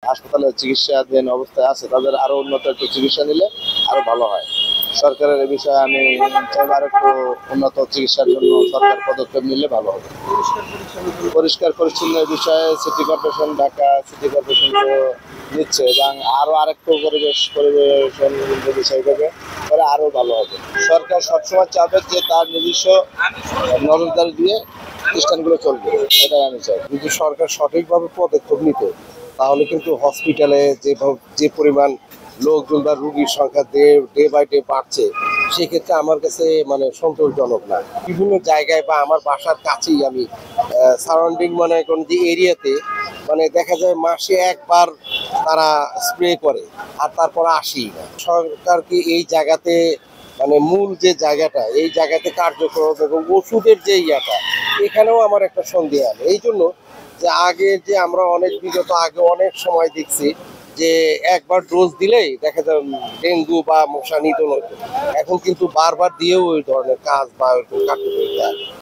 হাসপাতালে চিকিৎসাধীন অবস্থায় আছে তাদের আরো উন্নত একটু চিকিৎসা নিলে আরো ভালো হয়। সরকারের এই বিষয়ে আমি চাইব আর একটু উন্নত চিকিৎসার জন্য সরকার পদক্ষেপ নিলে ভালো হবে। পরিষ্কার পরিচ্ছন্ন বিষয়ে city corporation, Dhaka city corporation তো নিচ্ছে, এবং আরো আরেকটু পরিবেশন যদি সেইভাবে তাহলে আরো ভালো হবে। সরকার সবসময় চাবে যে তার নিজস্ব নজরদারি দিয়ে প্রতিষ্ঠানগুলো চলবে, এটাই আমি চাই। যদি সরকার সঠিকভাবে পদক্ষেপ নিত তাহলে কিন্তু হসপিটালে যে পরিমাণ লোকজন বা রুগীর সংখ্যা ডে বাই ডে বাড়ছে, সেক্ষেত্রে আমার কাছে মানে সন্তোষজনক না। বিভিন্ন জায়গায় বা আমার বাসার কাছেই আমি সারাউন্ডিং মানে কোন যে এরিয়াতে মানে দেখা যায় মাসে একবার তারা স্প্রে করে আর তারপর আসি না। সরকারকে এই জায়গাতে মানে মূল যে জায়গাটা, এই জায়গাতে কার্যক্রম এবং ওষুধের যে ইয়াটা, এখানেও আমার একটা সন্দেহ আছে। এই জন্য যে আগে যে আমরা অনেক বিগত আগে অনেক সময় দেখছি যে একবার ডোজ দিলেই দেখা যায় ডেঙ্গু বা মশা নিধন হতো। এখন কিন্তু বারবার দিয়েও ওই ধরনের কাজ বা কার্যকরিতা